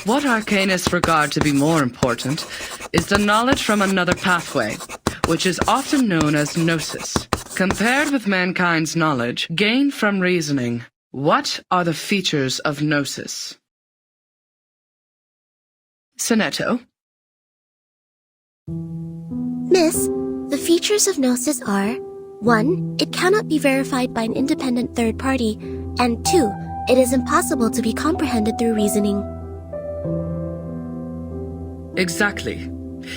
What arcanists regard to be more important is the knowledge from another pathway, which is often known as gnosis. Compared with mankind's knowledge gained from reasoning, what are the features of gnosis? Sonetto? Miss, the features of gnosis are 1. It cannot be verified by an independent third party, and 2. It is impossible to be comprehended through reasoning. Exactly.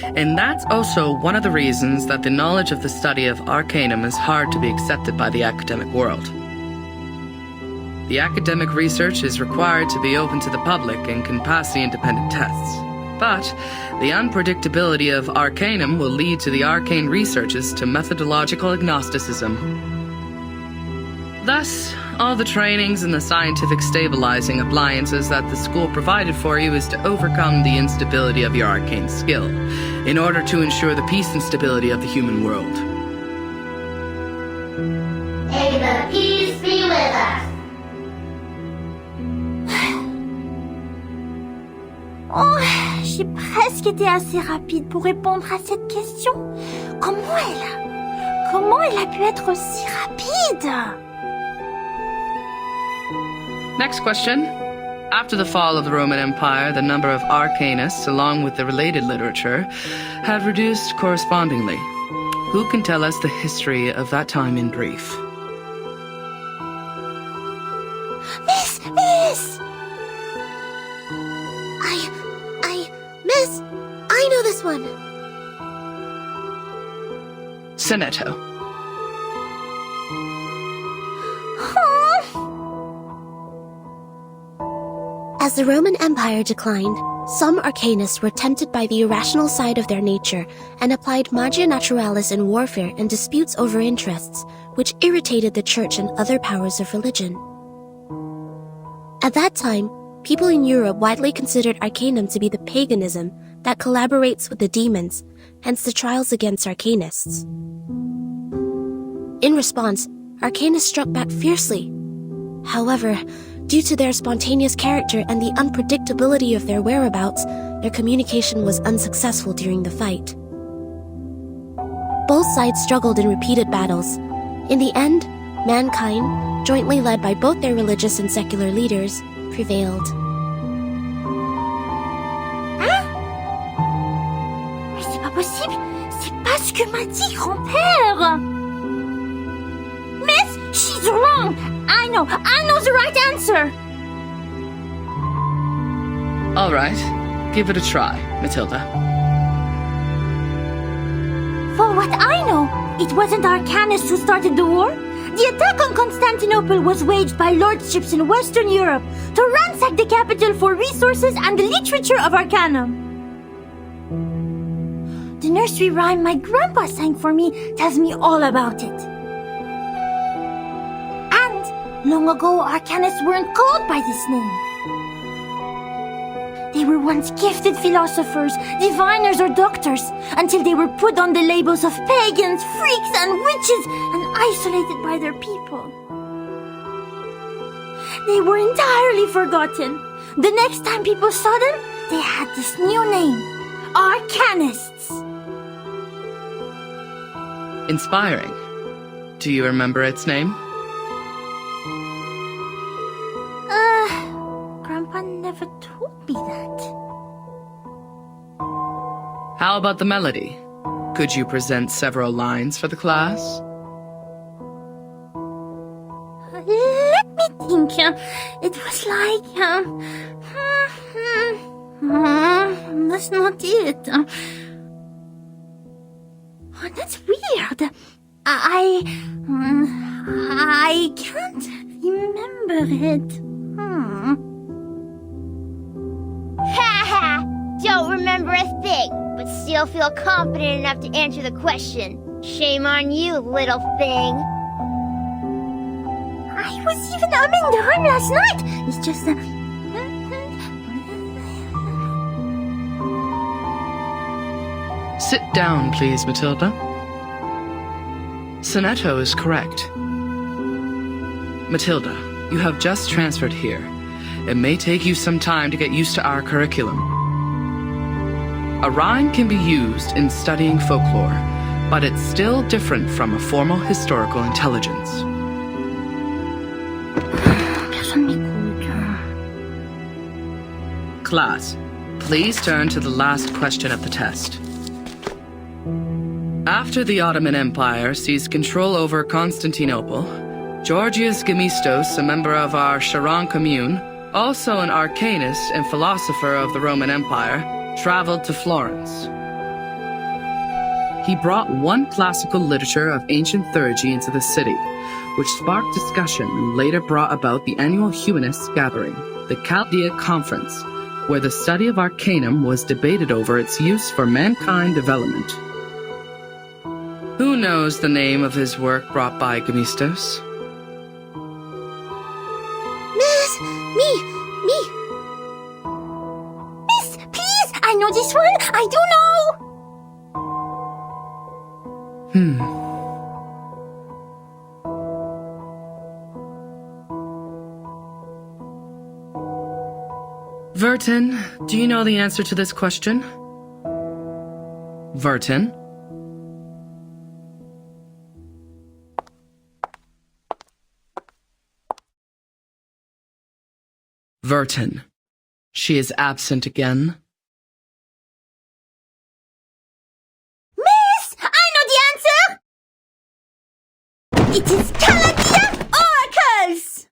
And that's also one of the reasons that the knowledge of the study of arcanum is hard to be accepted by the academic world. The academic research is required to be open to the public and can pass the independent tests. But the unpredictability of arcanum will lead to the arcane researches to methodological agnosticism. Thus, all the trainings and the scientific stabilizing appliances that the school provided for you is to overcome the instability of your arcane skill, in order to ensure the peace and stability of the human world. May the peace be with us. Oh, j'ai presque été assez rapide pour répondre à cette question. Comment elle a pu être aussi rapide? Next question. After the fall of the Roman Empire, the number of arcanists, along with the related literature, had reduced correspondingly. Who can tell us the history of that time in brief? Miss! Miss, I know this one. Sonetto. As the Roman Empire declined, some arcanists were tempted by the irrational side of their nature and applied magia naturalis in warfare and disputes over interests, which irritated the church and other powers of religion. At that time, people in Europe widely considered arcanum to be the paganism that collaborates with the demons, hence the trials against arcanists. In response, arcanists struck back fiercely. However, due to their spontaneous character and the unpredictability of their whereabouts, their communication was unsuccessful during the fight. Both sides struggled in repeated battles. In the end, mankind, jointly led by both their religious and secular leaders, prevailed. Mais c'est pas possible! C'est pas ce que m'a dit grand-père! Miss, she's wrong! I know the right answer! All right. Give it a try, Matilda. For what I know, it wasn't Arcanists who started the war. The attack on Constantinople was waged by lordships in Western Europe to ransack the capital for resources and the literature of Arcanum. The nursery rhyme my grandpa sang for me tells me all about it. And long ago, Arcanists weren't called by this name. They were once gifted philosophers, diviners, or doctors, until they were put on the labels of pagans, freaks, and witches, and isolated by their people. They were entirely forgotten. The next time people saw them, they had this new name, Arcanists. Inspiring. Do you remember its name? Grandpa never told me that. How about the melody? Could you present several lines for the class? Let me think. It was like... that's not it. Oh, that's weird. I can't remember it. Ha! Don't remember a thing, but still feel confident enough to answer the question. Shame on you, little thing. I was even umming the rhyme last night. It's just Sit down, please, Matilda. Sonetto is correct. Matilda, you have just transferred here. it may take you some time to get used to our curriculum. A rhyme can be used in studying folklore, but it's still different from a formal historical intelligence. Class, please turn to the last question of the test. After the Ottoman Empire seized control over Constantinople, Georgius Gemistos, a member of our Charon commune, also an arcanist and philosopher of the Roman Empire, traveled to Florence. He brought one classical literature of ancient theurgy into the city, which sparked discussion and later brought about the annual Humanists gathering, the Chaldea Conference, where the study of Arcanum was debated over its use for mankind development. Who knows the name of his work brought by Gemistos? Miss, me. Miss, please, I know this one. I do know. Vertin, do you know the answer to this question? Vertin? Vertin. She is absent again. Miss, I know the answer. It is Chaldea oracles.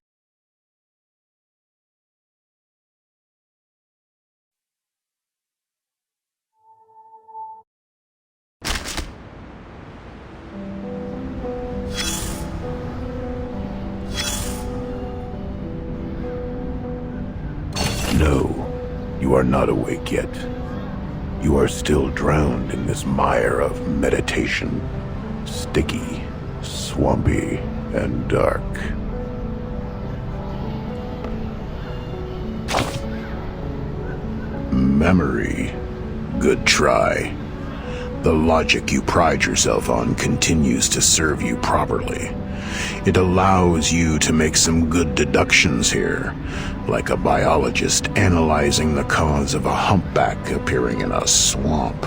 No, you are not awake yet. You are still drowned in this mire of meditation. Sticky, swampy, and dark. Memory. Good try. The logic you pride yourself on continues to serve you properly. It allows you to make some good deductions here, like a biologist analyzing the cause of a humpback appearing in a swamp.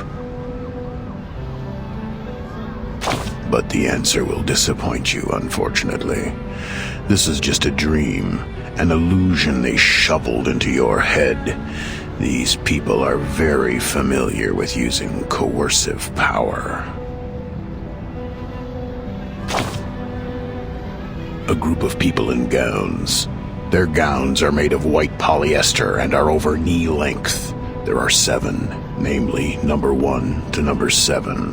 But the answer will disappoint you, unfortunately. This is just a dream, an illusion they shoveled into your head. These people are very familiar with using coercive power. A group of people in gowns. Their gowns are made of white polyester and are over knee length. There are 7, namely number 1 to number 7.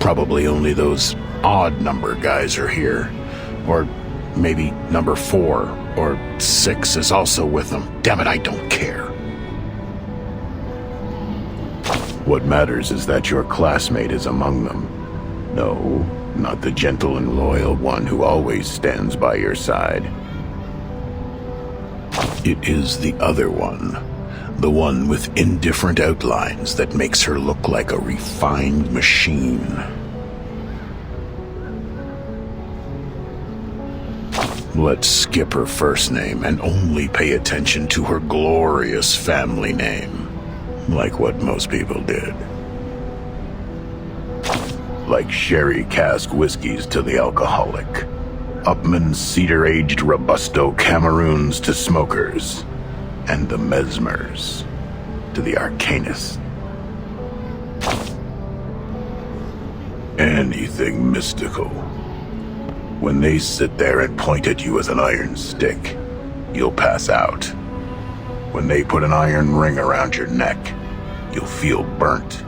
Probably only those odd number guys are here. Or maybe number 4 or 6 is also with them. Damn it, I don't care. What matters is that your classmate is among them. No, not the gentle and loyal one who always stands by your side. It is the other one. The one with indifferent outlines that makes her look like a refined machine. Let's skip her first name and only pay attention to her glorious family name. Like what most people did. Like sherry cask whiskeys to the alcoholic. Upman's cedar-aged Robusto Cameroons to smokers. And the Mesmers to the arcanists. Anything mystical. When they sit there and point at you as an iron stick, you'll pass out. When they put an iron ring around your neck, you'll feel burnt.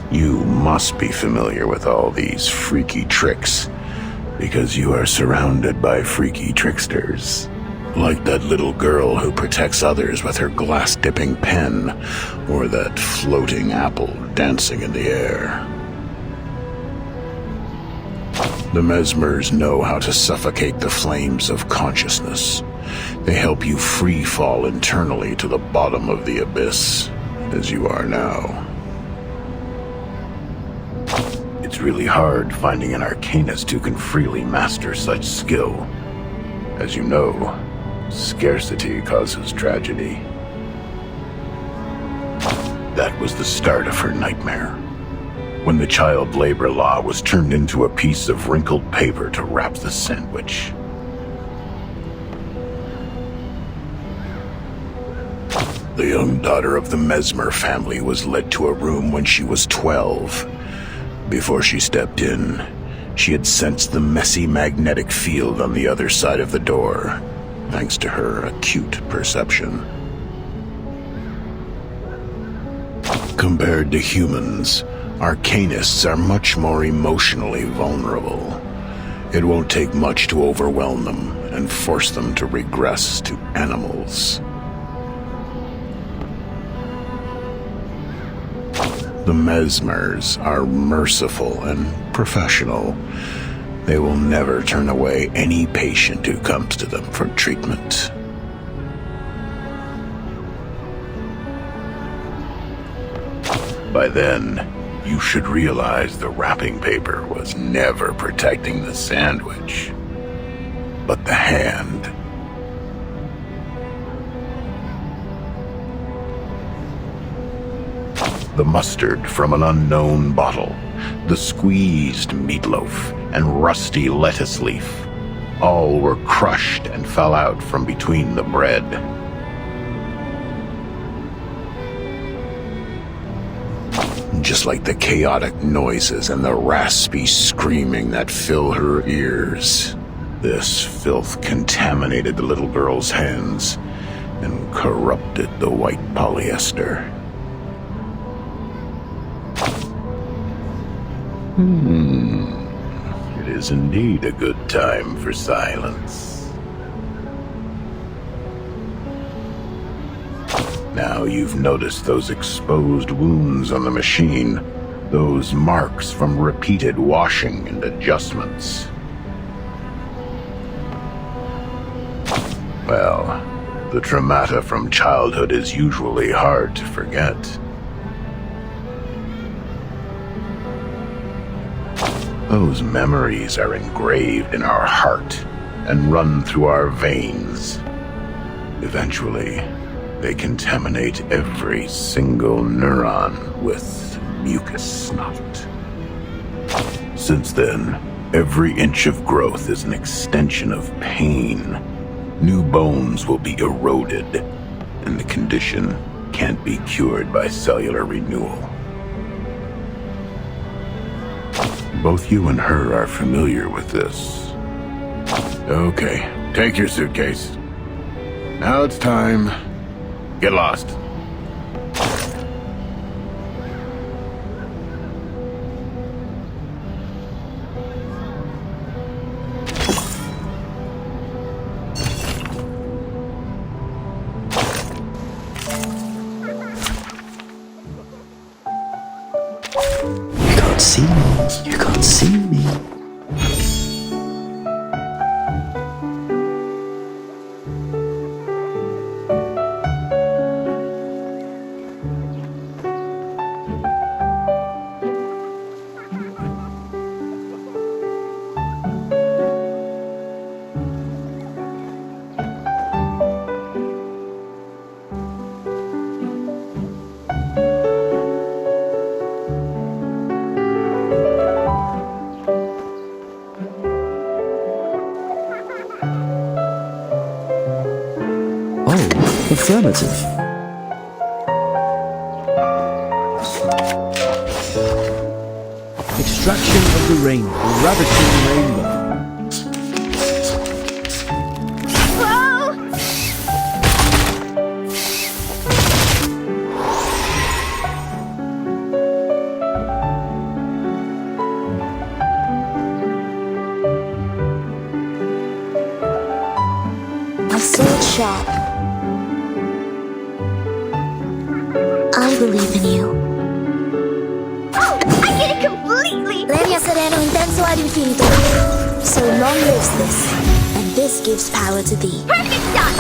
You must be familiar with all these freaky tricks, because you are surrounded by freaky tricksters. Like that little girl who protects others with her glass-dipping pen, or that floating apple dancing in the air. The Mesmers know how to suffocate the flames of consciousness. They help you free fall internally to the bottom of the abyss, as you are now. It's really hard finding an arcanist who can freely master such skill. As you know, scarcity causes tragedy. That was the start of her nightmare. When the child labor law was turned into a piece of wrinkled paper to wrap the sandwich. The young daughter of the Mesmer family was led to a room when she was 12. Before she stepped in, she had sensed the messy magnetic field on the other side of the door, thanks to her acute perception. Compared to humans, arcanists are much more emotionally vulnerable. It won't take much to overwhelm them and force them to regress to animals. The Mesmers are merciful and professional. They will never turn away any patient who comes to them for treatment. By then, you should realize the wrapping paper was never protecting the sandwich, but the hand. The mustard from an unknown bottle, the squeezed meatloaf, and rusty lettuce leaf. All were crushed and fell out from between the bread. Just like the chaotic noises and the raspy screaming that fill her ears. This filth contaminated the little girl's hands and corrupted the white polyester. It is indeed a good time for silence. Now you've noticed those exposed wounds on the machine, those marks from repeated washing and adjustments. Well, the traumata from childhood is usually hard to forget. Those memories are engraved in our heart and run through our veins. Eventually, they contaminate every single neuron with mucus snot. Since then, every inch of growth is an extension of pain. New bones will be eroded, and the condition can't be cured by cellular renewal. Both you and her are familiar with this. Okay, take your suitcase. Now it's time. Get lost. You can't see me. You can't see me. Oh, affirmative. Extraction of the rainbow, ravishing rainbow. A sword sharp. I believe in you. Oh, I get it completely! Leria sereno intenso ad infinito. So long lives this, and this gives power to thee. Perfect shot!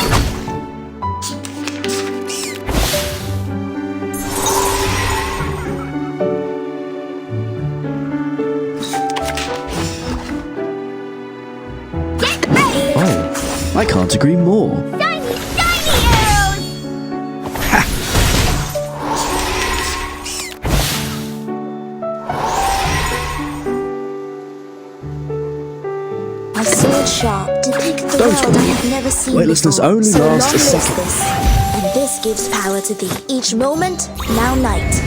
Can't agree more. Shiny, shiny arrows! A sword sharp depicts the Don't world I worry. have never seen Weightlessness before. only So lasts a long live second. this. And this gives power to thee. Each moment, now night.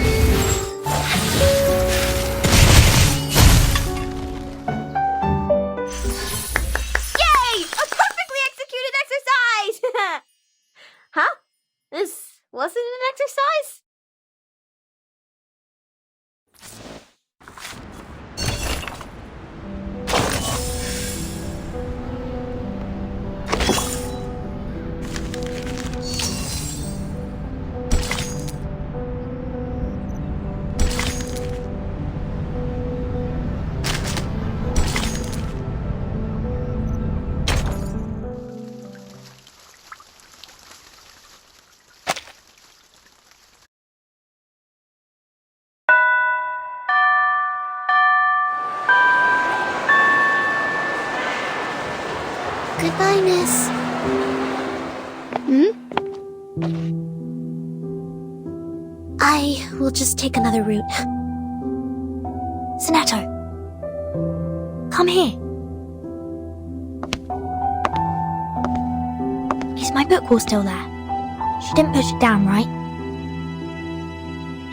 Yay! A perfectly executed exercise! Huh? This wasn't an exercise? Goodbye, miss. I will just take another route. Sonetto, come here. Is my book wall still there? She didn't push it down, right?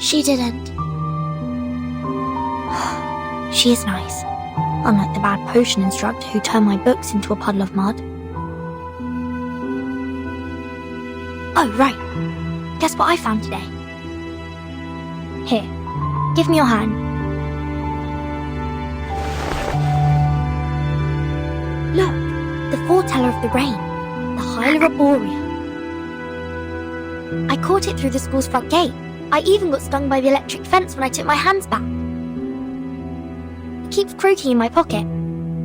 She didn't. She is nice. Unlike the bad potion instructor who turned my books into a puddle of mud. Oh, right. Guess what I found today? Here, give me your hand. Look, the foreteller of the rain, the Hyla Arborea. I caught it through the school's front gate. I even got stung by the electric fence when I took my hands back. It keeps croaking in my pocket.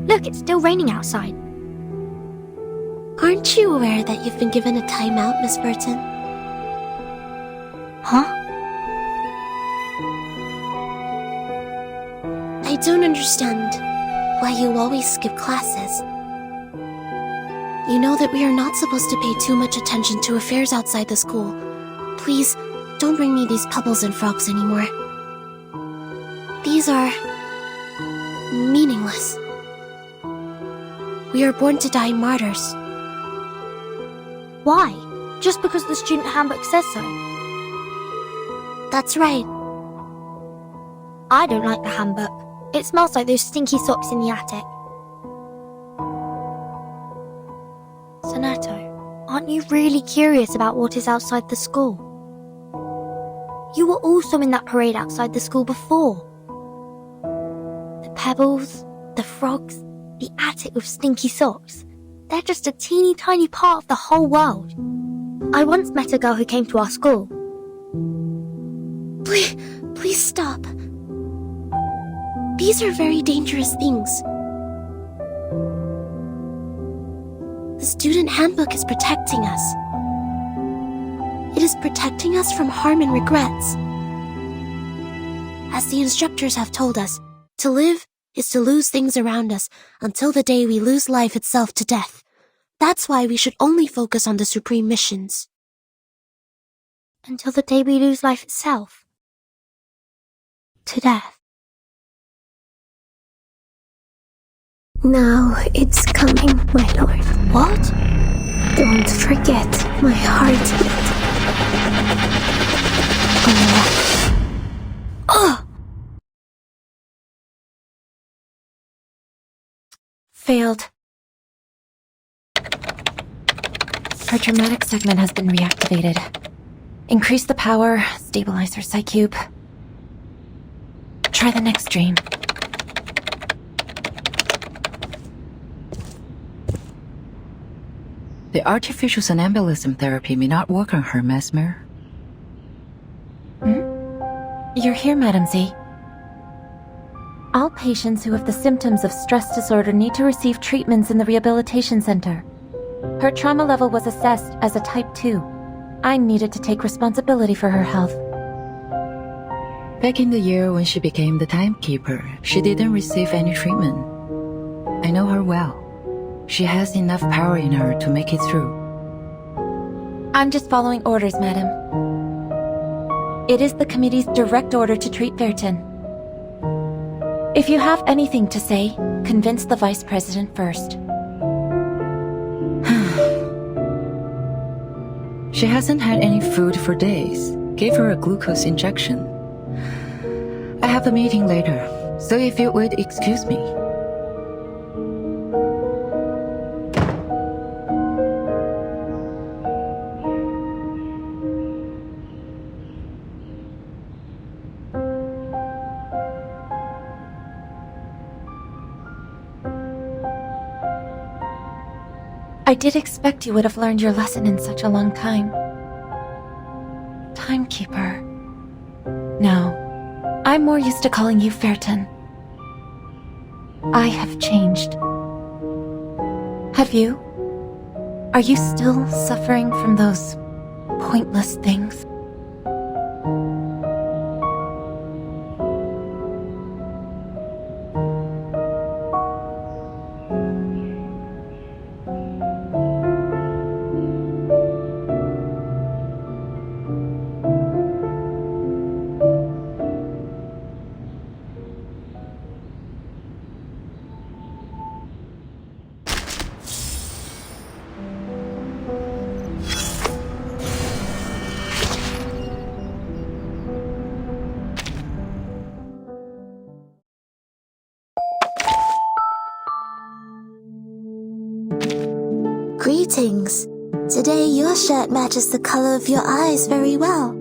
Look, it's still raining outside. Aren't you aware that you've been given a timeout, Miss Burton? Huh? I don't understand why you always skip classes. You know that we are not supposed to pay too much attention to affairs outside the school. Please, don't bring me these pebbles and frogs anymore. These are meaningless. We are born to die martyrs. Why? Just because the student handbook says so? That's right. I don't like the handbook. It smells like those stinky socks in the attic. Sonetto, aren't you really curious about what is outside the school? You were also in that parade outside the school before. The pebbles, the frogs, the attic with stinky socks. They're just a teeny tiny part of the whole world. I once met a girl who came to our school. Please stop. These are very dangerous things. The student handbook is protecting us. It is protecting us from harm and regrets. As the instructors have told us, to live is to lose things around us until the day we lose life itself to death. That's why we should only focus on the supreme missions. Until the day we lose life itself. To death. Now it's coming, my lord. What? Don't forget my heartbeat. Ugh! Failed. Her dramatic segment has been reactivated. Increase the power, stabilize her psych cube. Try the next dream. The artificial somnambulism therapy may not work on her, Mesmer. You're here, Madam Z. All patients who have the symptoms of stress disorder need to receive treatments in the rehabilitation center. Her trauma level was assessed as a type 2. I needed to take responsibility for her health. Back in the year when she became the timekeeper, she didn't receive any treatment. I know her well. She has enough power in her to make it through. I'm just following orders, madam. It is the committee's direct order to treat Vertin. If you have anything to say, convince the vice president first. She hasn't had any food for days. Gave her a glucose injection. I have a meeting later, so if you would excuse me. I did expect you would have learned your lesson in such a long time. Timekeeper. No, I'm more used to calling you Vertin. I have changed. Have you? Are you still suffering from those pointless things? Greetings. Today your shirt matches the color of your eyes very well.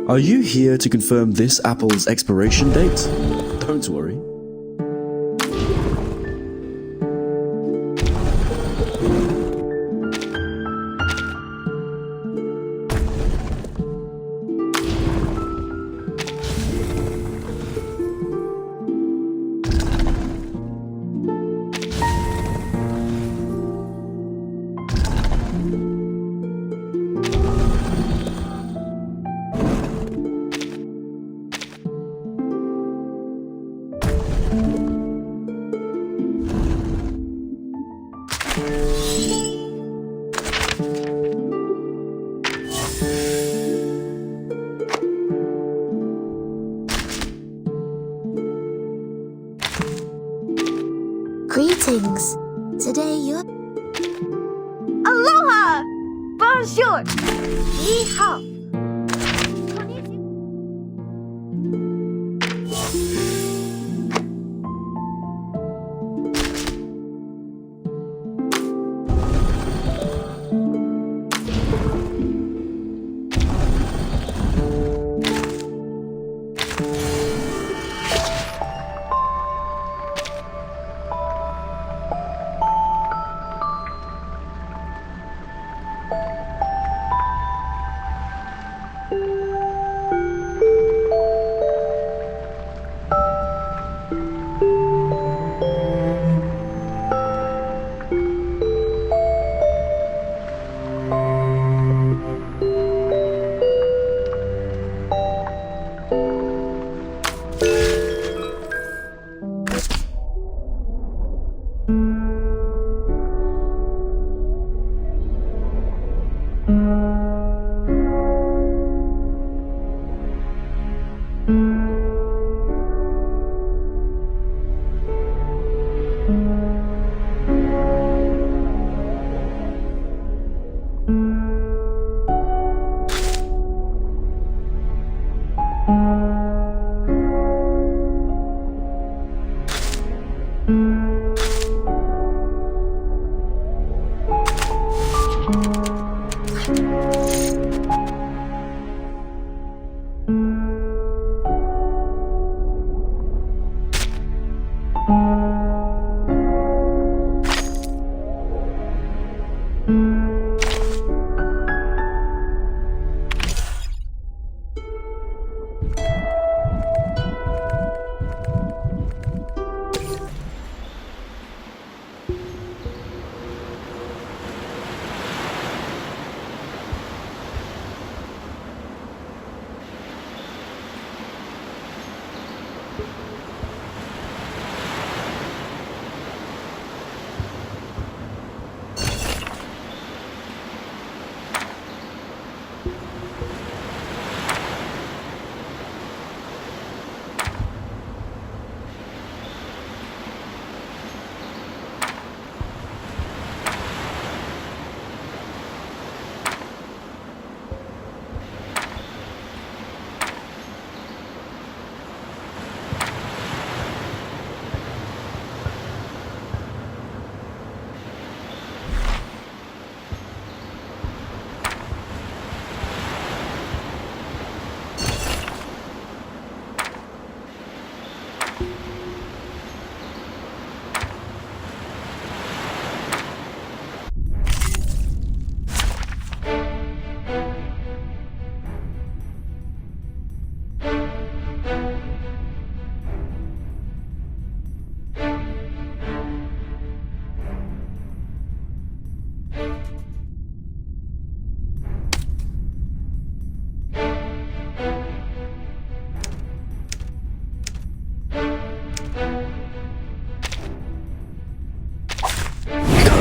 Are you here to confirm this apple's expiration date? Don't worry. Today you... Aloha! Bonjour! Ni hao!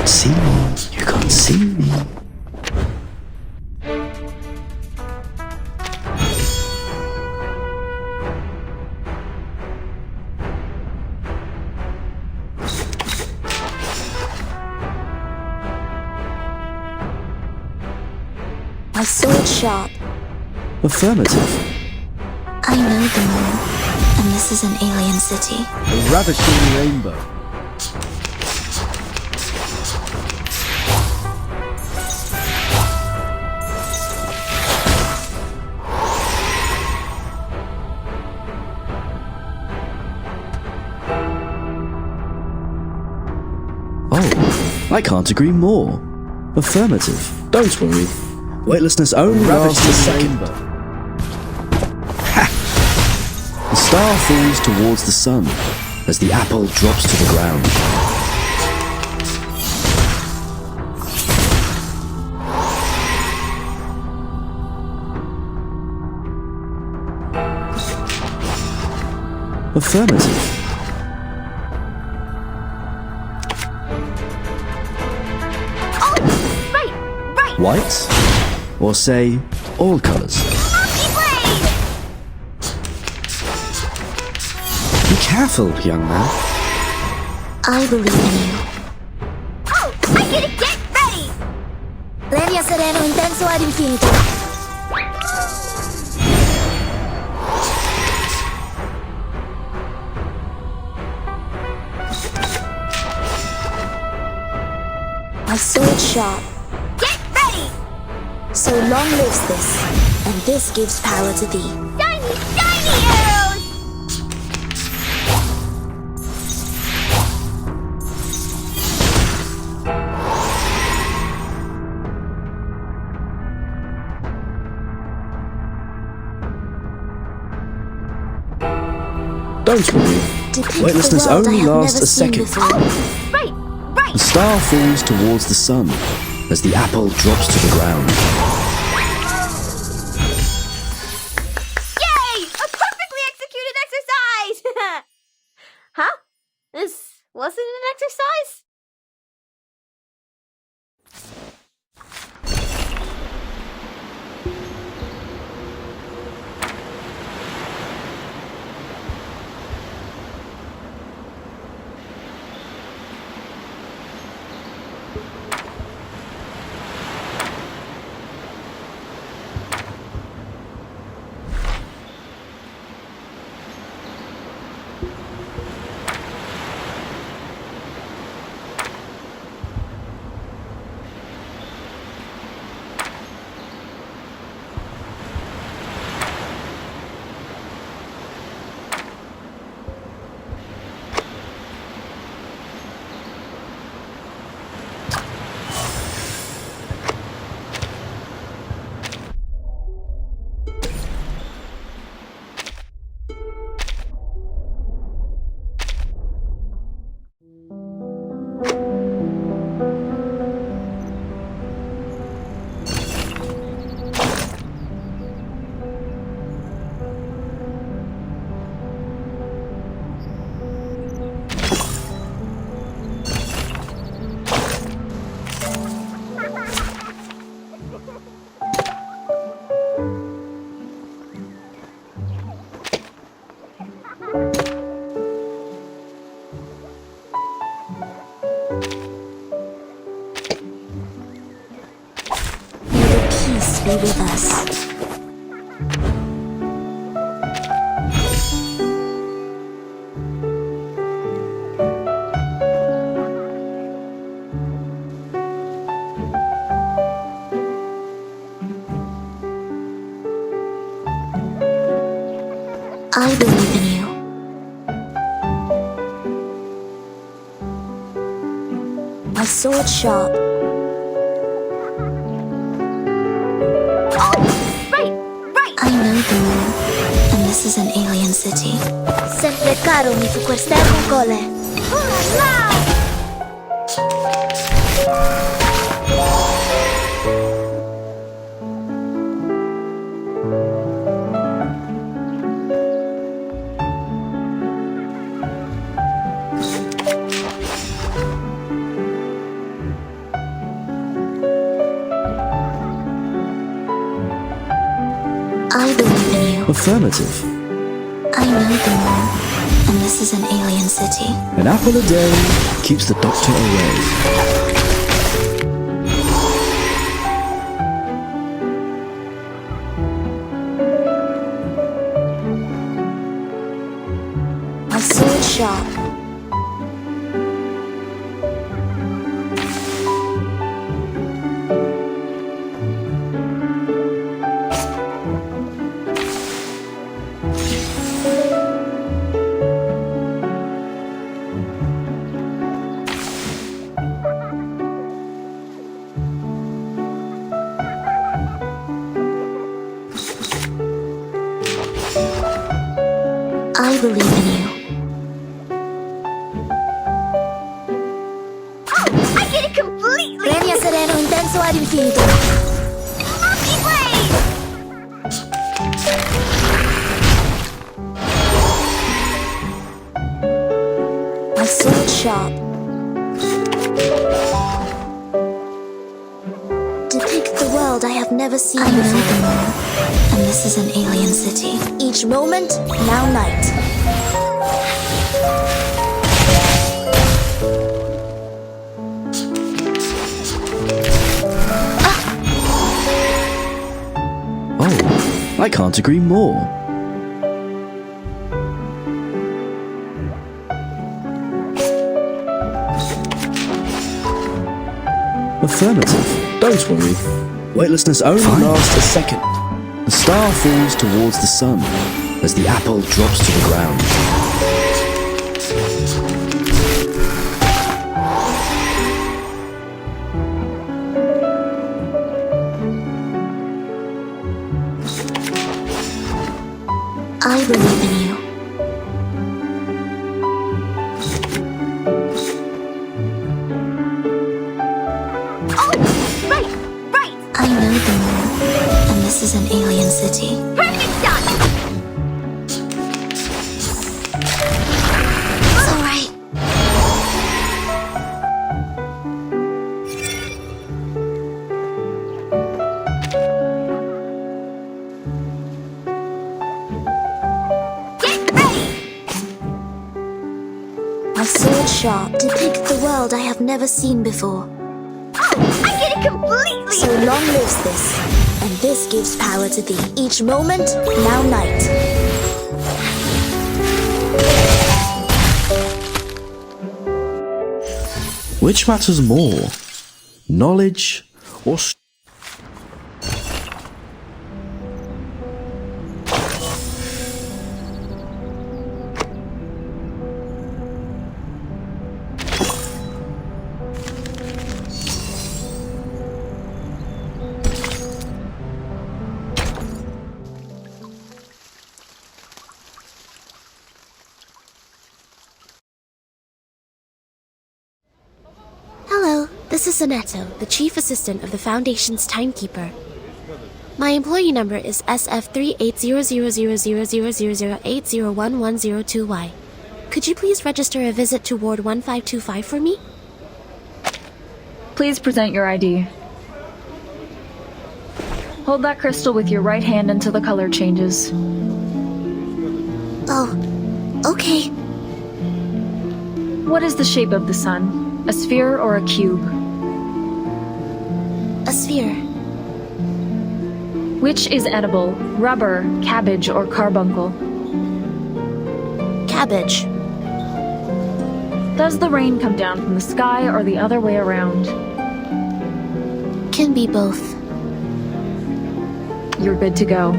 See me. You can't see me. My sword sharp. Affirmative. I know the moon, and this is an alien city. A ravishing rainbow. Oh, I can't agree more. Affirmative. Don't worry. Weightlessness only lasts a second. Ha! The star falls towards the sun as the apple drops to the ground. Affirmative. White, or say, all colours. Be careful, young man. I believe in you. Get ready! Lenia sereno intenso ad infinito. My sword sharp. Get ready! So long lives this, and this gives power to thee. Shiny, shiny arrows! Don't worry. Depict Weightlessness the world I only have lasts never a seen second. before. Right, right! The star falls towards the sun as the apple drops to the ground. Yay! A perfectly executed exercise! Huh? This wasn't an exercise? Be with us. I believe in you. My sword sharp. I know the moon, and this is an alien city. Sempre caro mi fu quest'ermo cole. I believe in you. Affirmative. I know the moon, and this is an alien city. An apple a day keeps the doctor away. My sword sharp. I believe in you. I get it completely! Lenia sereno intenso ad infinito. Monkey Blade! My sword sharp. Depict the world I have never seen before. I know the moon, and this is an alien city. Each moment, now night. I can't agree more. Affirmative. Don't worry. Weightlessness only lasts a second. The star falls towards the sun as the apple drops to the ground. I believe in you. Oh, right. I know the moon, and this is an alien city. Perfect shot. It's alright. Get ready. My sword sharp depict the world I have never seen before. Oh, I get it completely. So long lives this, and this gives power to thee. Each moment, now night. Which matters more? Knowledge or Hello, this is Soneto, the chief assistant of the Foundation's timekeeper. My employee number is SF38000000801102Y. Could you please register a visit to Ward 1525 for me? Please present your ID. Hold that crystal with your right hand until the color changes. Oh, okay. What is the shape of the sun? A sphere or a cube? A sphere. Which is edible? Rubber, cabbage, or carbuncle? Cabbage. Does the rain come down from the sky or the other way around? Can be both. You're good to go.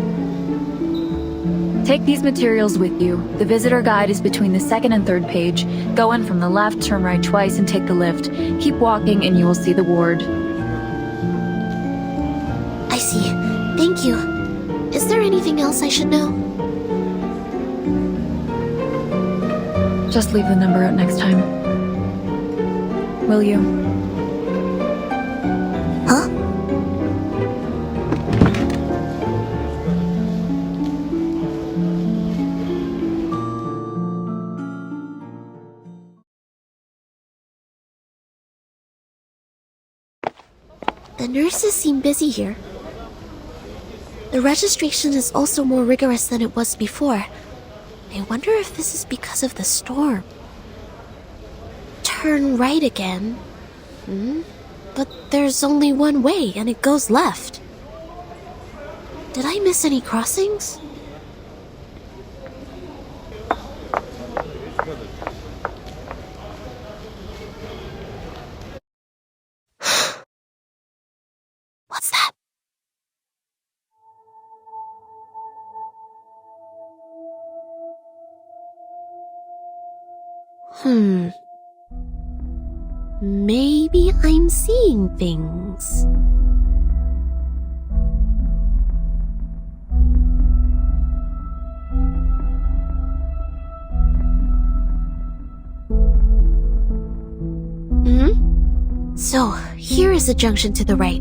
Take these materials with you. The visitor guide is between the second and third page. Go in from the left, turn right twice, and take the lift. Keep walking and you will see the ward. I see. Thank you. Is there anything else I should know? Just leave the number out next time. Will you? Huh? The nurses seem busy here. The registration is also more rigorous than it was before. I wonder if this is because of the storm. Turn right again. But there's only one way, and it goes left. Did I miss any crossings? What's that? Maybe I'm seeing things. So, here is a junction to the right.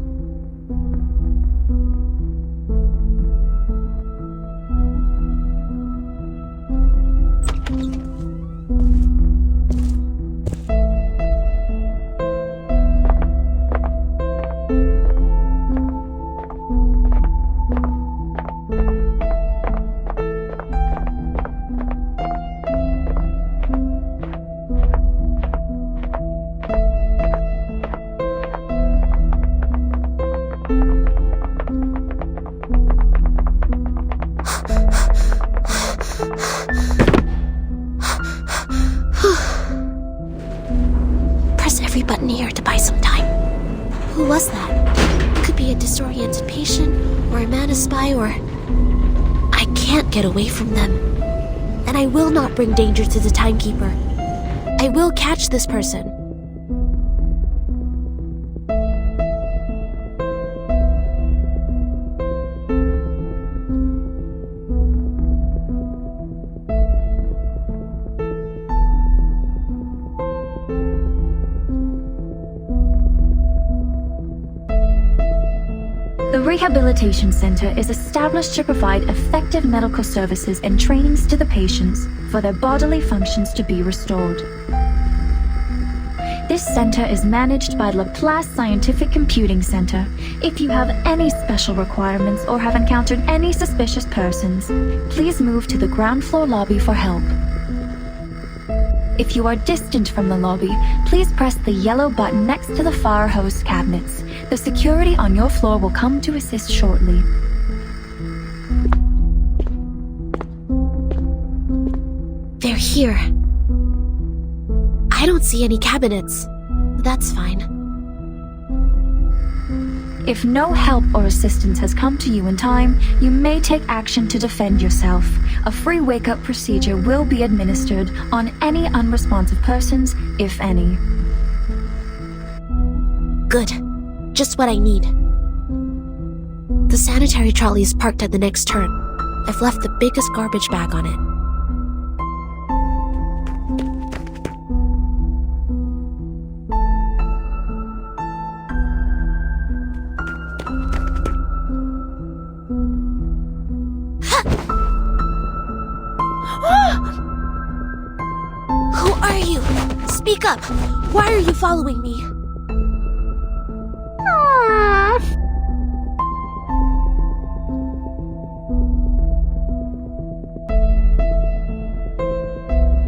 disoriented patient, or a mana spy, or... I can't get away from them. And I will not bring danger to the Timekeeper. I will catch this person. The Rehabilitation Center is established to provide effective medical services and trainings to the patients for their bodily functions to be restored. This center is managed by Laplace Scientific Computing Center. If you have any special requirements or have encountered any suspicious persons, please move to the ground floor lobby for help. If you are distant from the lobby, please press the yellow button next to the fire hose cabinets. The security on your floor will come to assist shortly. They're here. I don't see any cabinets. That's fine. If no help or assistance has come to you in time, you may take action to defend yourself. A free wake-up procedure will be administered on any unresponsive persons, if any. Good. Just what I need. The sanitary trolley is parked at the next turn. I've left the biggest garbage bag on it. Who are you? Speak up! Why are you following me?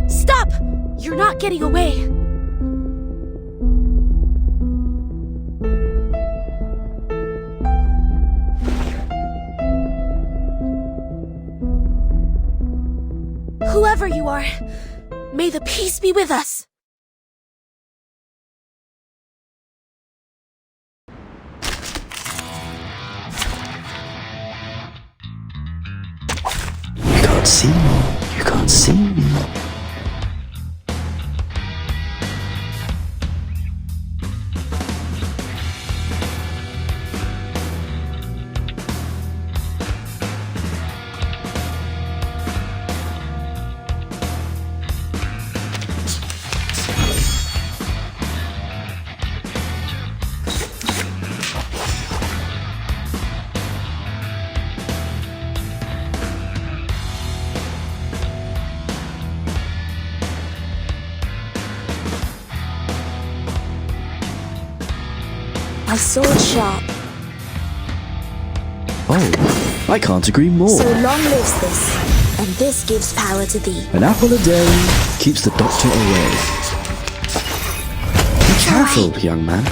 Stop! You're not getting away. Whoever you are, may the peace be with us. You can't see me. You can't see me. My sword sharp. Oh, I can't agree more. So long lives this, and this gives power to thee. An apple a day keeps the doctor away. Be careful, young man.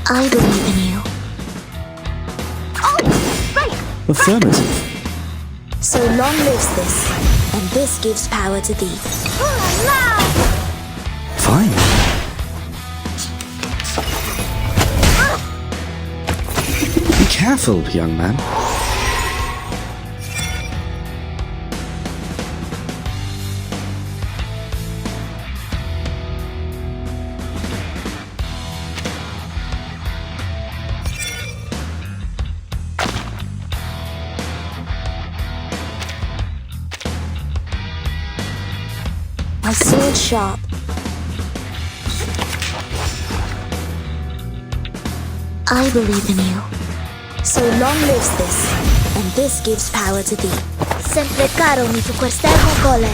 I believe in you. Affirmative. So long lives this, and this gives power to thee. Fine. Be careful, young man. My sword sharp. I believe in you. So long lives this, and this gives power to thee. Sempre caro mi tu cuerstergo cole.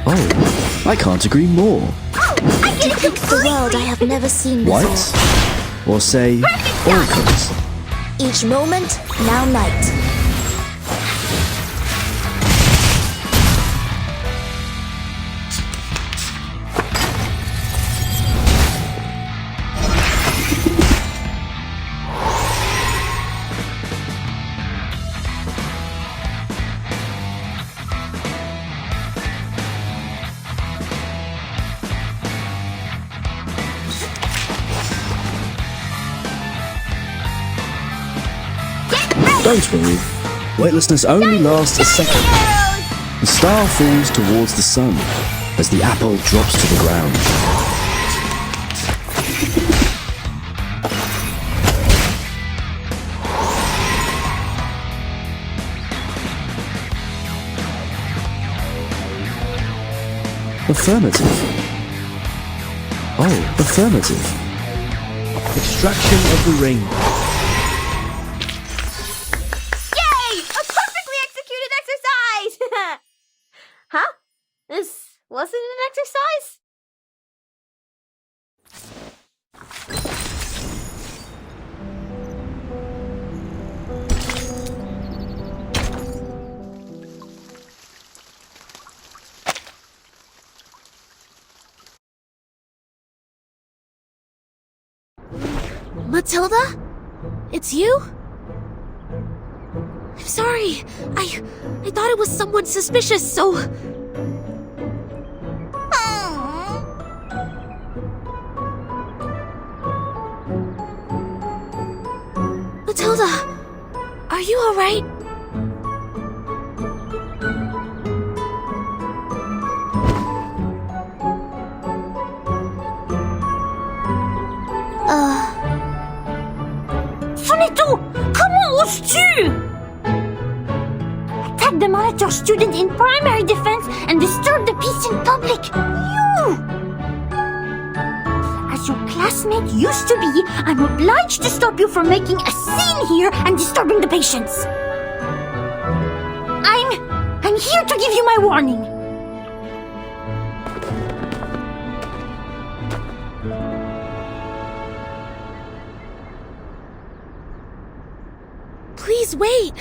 Oh, I can't agree more. Depict the world I have never seen before. White? Or say, all colors? Each moment, now night. Don't worry. Weightlessness only lasts a second. The star falls towards the sun as the apple drops to the ground. Affirmative. Oh, affirmative. Extraction of the ring. Yay! A perfectly executed exercise! Huh? This wasn't an exercise? Matilda? It's you? I'm sorry. I thought it was someone suspicious, so... Matilda, are you alright? Sonetto! Comment oses-tu? Attack the monitor student in primary defense and disturb the peace in public. You! As your classmate used to be, I'm obliged to stop you from making a scene here and disturbing the patients. I'm here to give you my warning. Please wait.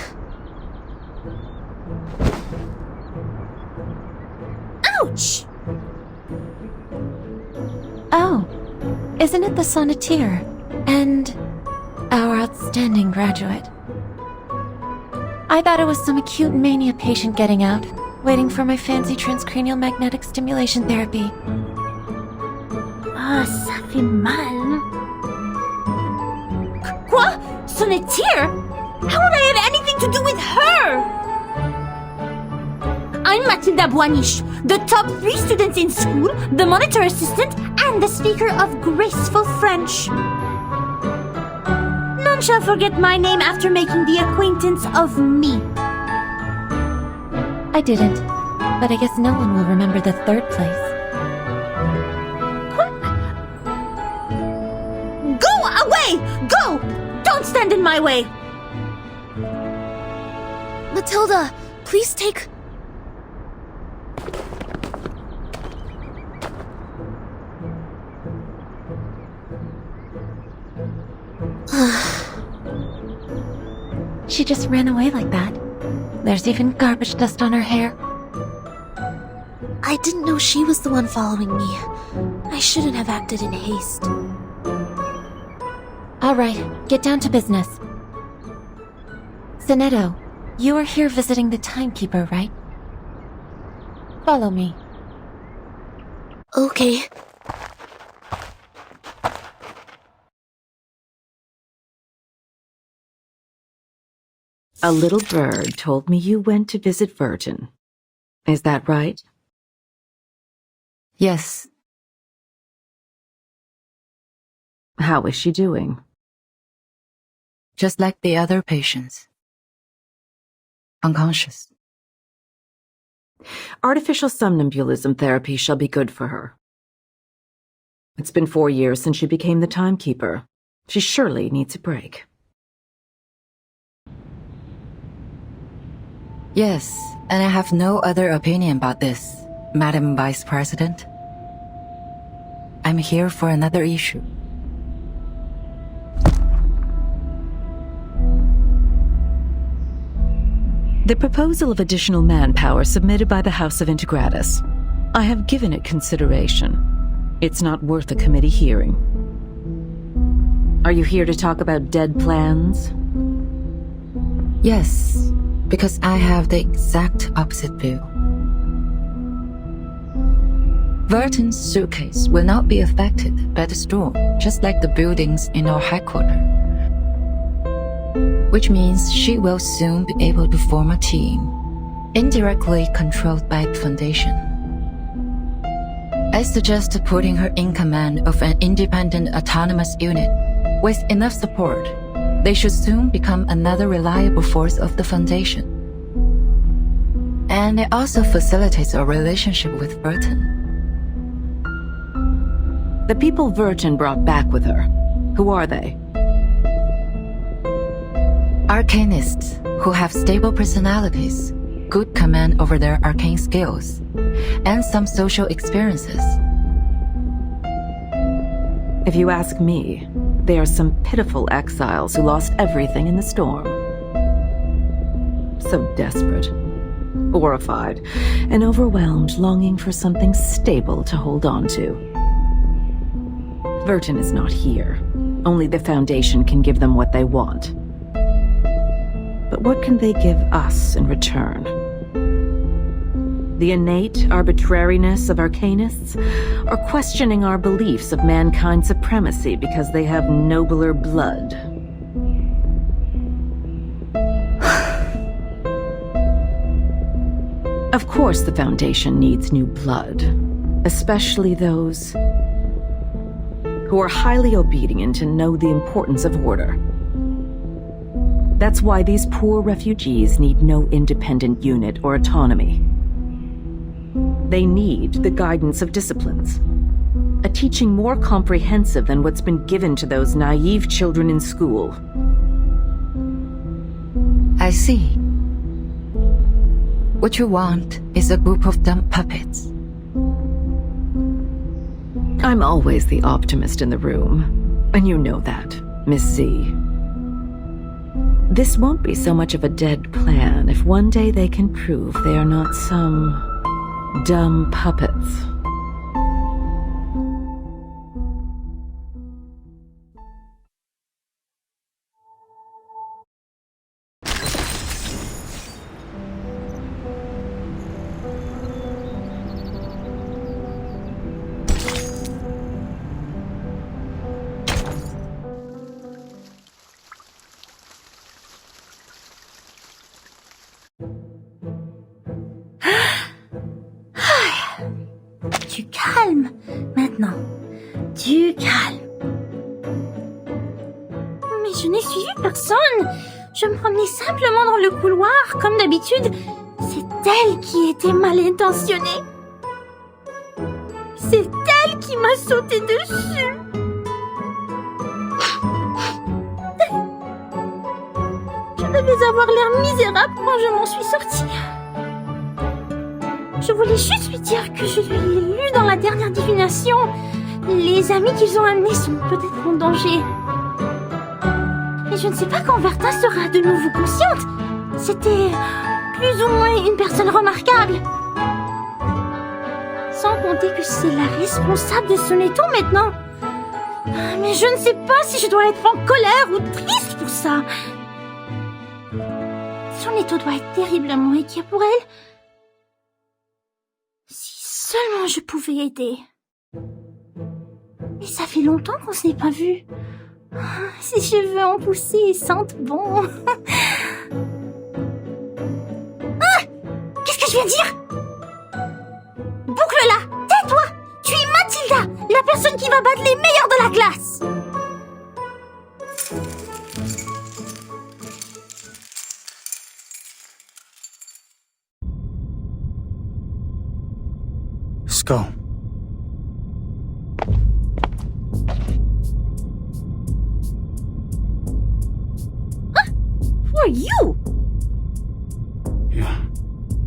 Ouch! Oh, isn't it the sonneteer? And our outstanding graduate. I thought it was some acute mania patient getting out, waiting for my fancy transcranial magnetic stimulation therapy. Ah, ça fait mal. Quoi? Sonneteer? How would I have anything to do with her? I'm Matilda Boiniche, the top 3 students in school, the monitor assistant, and the speaker of graceful French. None shall forget my name after making the acquaintance of me. I didn't, but I guess no one will remember the 3rd place. Go away! Go! Don't stand in my way! Matilda, please take... She just ran away like that. There's even garbage dust on her hair. I didn't know she was the one following me. I shouldn't have acted in haste. All right, get down to business. Sonetto, you are here visiting the timekeeper, right? Follow me. Okay. A little bird told me you went to visit Vertin. Is that right? Yes. How is she doing? Just like the other patients. Unconscious. Artificial somnambulism therapy shall be good for her. It's been 4 years since she became the timekeeper. She surely needs a break. Yes, and I have no other opinion about this, Madam Vice President. I'm here for another issue. The proposal of additional manpower submitted by the House of Integratus. I have given it consideration. It's not worth a committee hearing. Are you here to talk about dead plans? Yes, because I have the exact opposite view. Vertin's suitcase will not be affected by the storm, just like the buildings in our headquarters. which means she will soon be able to form a team, indirectly controlled by the Foundation. I suggest putting her in command of an independent autonomous unit. With enough support, they should soon become another reliable force of the Foundation. And it also facilitates a relationship with Burton. The people Vertin brought back with her, who are they? Arcanists who have stable personalities, good command over their arcane skills, and some social experiences. If you ask me, they are some pitiful exiles who lost everything in the storm. So desperate, horrified, and overwhelmed, longing for something stable to hold on to. Vertin is not here. Only the Foundation can give them what they want. But what can they give us in return? The innate arbitrariness of Arcanists, or questioning our beliefs of mankind's supremacy because they have nobler blood? Of course the Foundation needs new blood, especially those who are highly obedient and know the importance of order. That's why these poor refugees need no independent unit or autonomy. They need the guidance of disciplines, a teaching more comprehensive than what's been given to those naive children in school. I see. What you want is a group of dumb puppets. I'm always the optimist in the room, and you know that, Miss C. This won't be so much of a dead plan if one day they can prove they are not some dumb puppets. Du calme, maintenant. Du calme. Mais je n'ai suivi personne. Je me promenais simplement dans le couloir, comme d'habitude. C'est elle qui était mal intentionnée. C'est elle qui m'a sauté dessus. Je devais avoir l'air misérable quand je m'en suis sortie. Je voulais juste lui dire que je lui ai lu dans la dernière divination. Les amis qu'ils ont amenés sont peut-être en danger. Mais je ne sais pas quand Vertin sera de nouveau consciente. C'était plus ou moins une personne remarquable. Sans compter que c'est la responsable de son étau maintenant. Mais je ne sais pas si je dois être en colère ou triste pour ça. Son étau doit être terriblement inquiet pour elle. Si seulement je pouvais aider. Mais ça fait longtemps qu'on se n'est pas vu. Ses cheveux ont poussé et sentent bon. Ah! Qu'est-ce que je viens de dire? Boucle-la! Tais-toi! Tu es Mathilda, la personne qui va battre les meilleurs de la classe! Go. Huh? Who are you?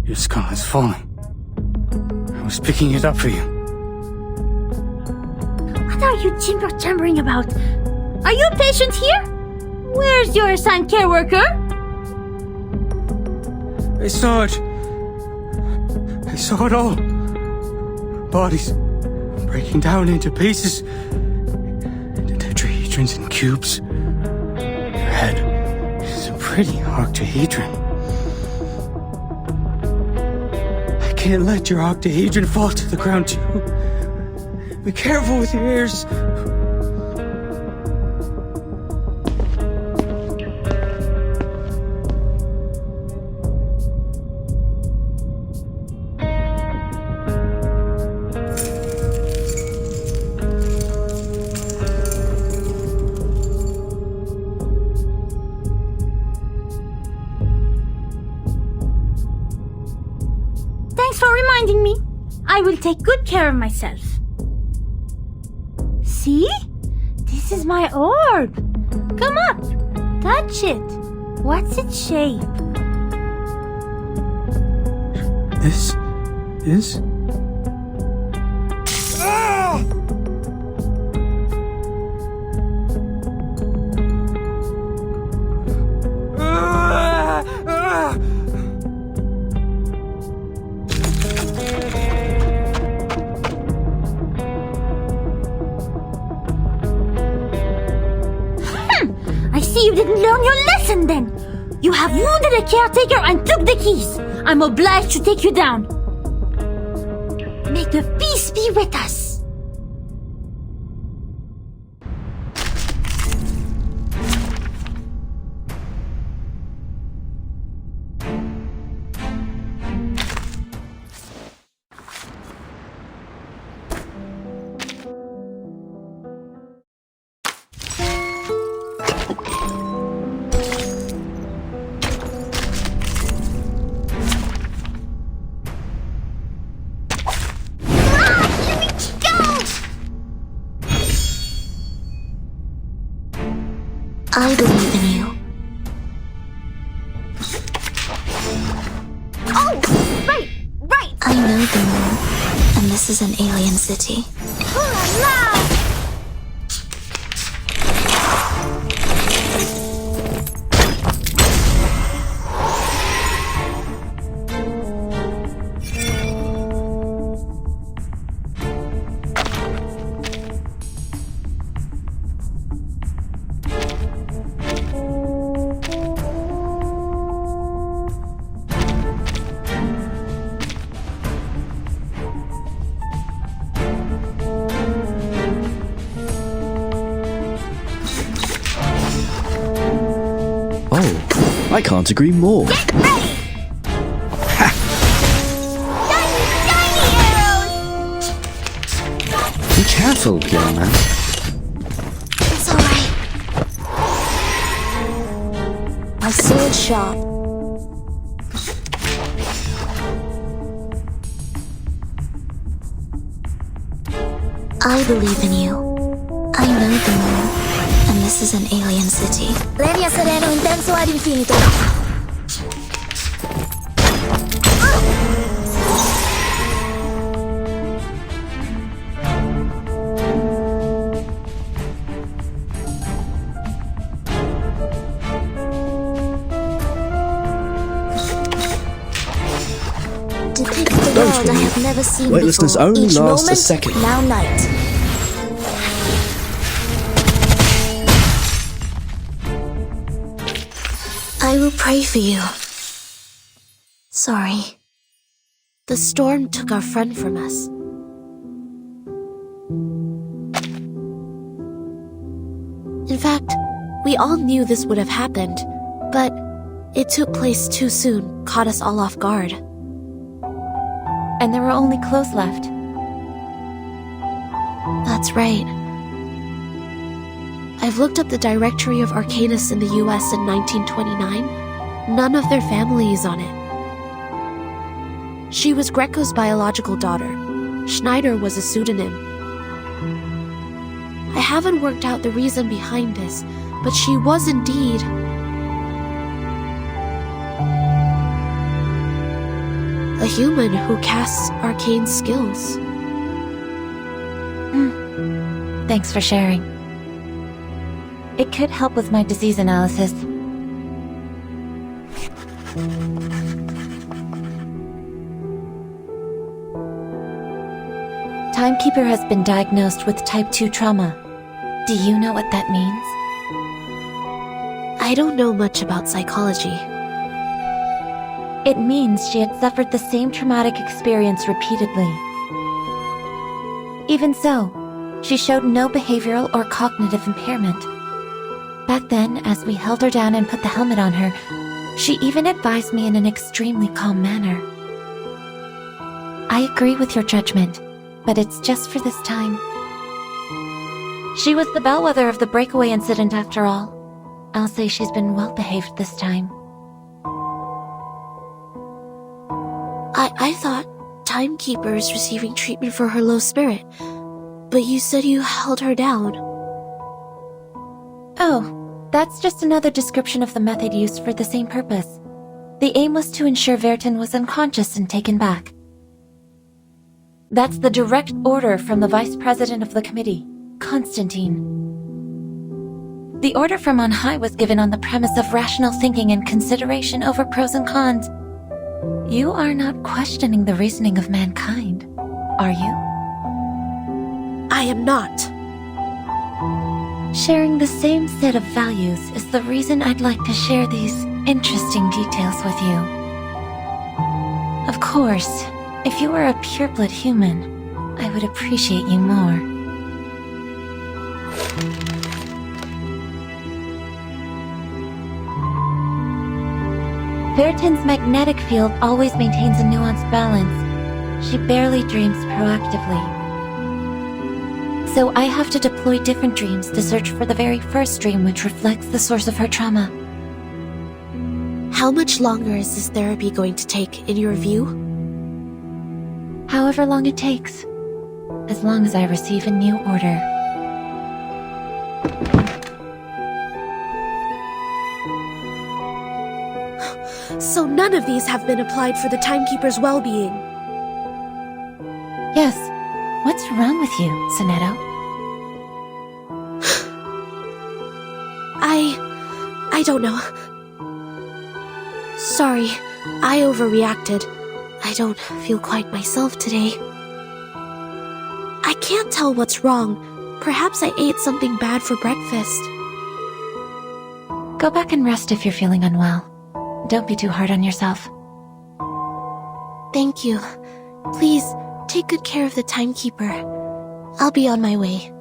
Your skull is falling. I was picking it up for you. What are you timber-chambering about? Are you a patient here? Where's your assigned care worker? I saw it. I saw it all. Bodies breaking down into pieces. The tetrahedrons in cubes. Your head is a pretty octahedron. I can't let your octahedron fall to the ground too. Be careful with your ears. Thanks for reminding me. I will take good care of myself. See? This is my orb. Come up. Touch it. What's its shape? This is... I see you didn't learn your lesson then. You have wounded a caretaker and took the keys. I'm obliged to take you down. May the peace be with us. I believe in you. Oh, right. I know the moon, and this is an alien city. Oh, I can't agree more. Get ready! Shiny Be careful, young man. It's alright. My sword's sharp. I believe in you. I know the moon, and this is an alien city. Legna sereno intenso ad infinito. Depict the Don't world I worry. have never seen Weightlessness before. only Each lasts a moment, second. now night. I will pray for you. Sorry. The storm took our friend from us. In fact, we all knew this would have happened, but it took place too soon, caught us all off guard. And there were only clothes left. That's right. I've looked up the directory of Arcanus in the US in 1929. None of their family is on it. She was Greco's biological daughter. Schneider was a pseudonym. I haven't worked out the reason behind this, but she was indeed... a human who casts arcane skills. Thanks for sharing. It could help with my disease analysis. Timekeeper has been diagnosed with type 2 trauma. Do you know what that means? I don't know much about psychology. It means she had suffered the same traumatic experience repeatedly. Even so, she showed no behavioral or cognitive impairment. Back then, as we held her down and put the helmet on her, she even advised me in an extremely calm manner. I agree with your judgment, but it's just for this time. She was the bellwether of the breakaway incident after all. I'll say she's been well behaved this time. I thought Timekeeper is receiving treatment for her low spirit, but you said you held her down. Oh, that's just another description of the method used for the same purpose. The aim was to ensure Vertin was unconscious and taken back. That's the direct order from the Vice President of the Committee, Constantine. The order from on high was given on the premise of rational thinking and consideration over pros and cons. You are not questioning the reasoning of mankind, are you? I am not. Sharing the same set of values is the reason I'd like to share these interesting details with you. Of course, if you were a pureblood human, I would appreciate you more. Vertin's magnetic field always maintains a nuanced balance. She barely dreams proactively. So I have to deploy different dreams to search for the very first dream which reflects the source of her trauma. How much longer is this therapy going to take, in your view? However long it takes. As long as I receive a new order. So none of these have been applied for the Timekeeper's well-being? Yes. What's wrong with you, Sonetto? I don't know. Sorry, I overreacted. I don't feel quite myself today. I can't tell what's wrong. Perhaps I ate something bad for breakfast. Go back and rest if you're feeling unwell. Don't be too hard on yourself. Thank you. Please, take good care of the Timekeeper. I'll be on my way.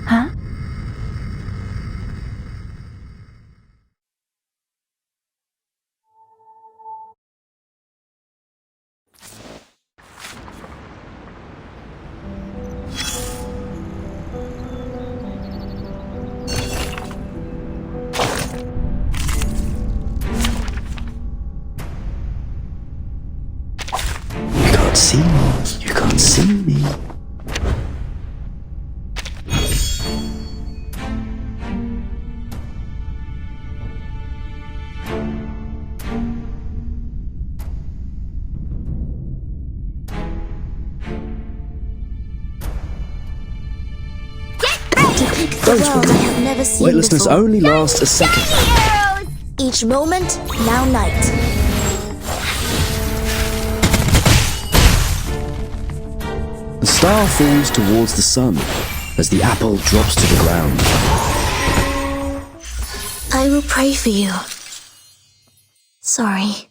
Huh? You can't see me. You can't see me. The world I have never seen Weightlessness before. only lasts a second. Each moment, now night. The star falls towards the sun as the apple drops to the ground. I will pray for you. Sorry.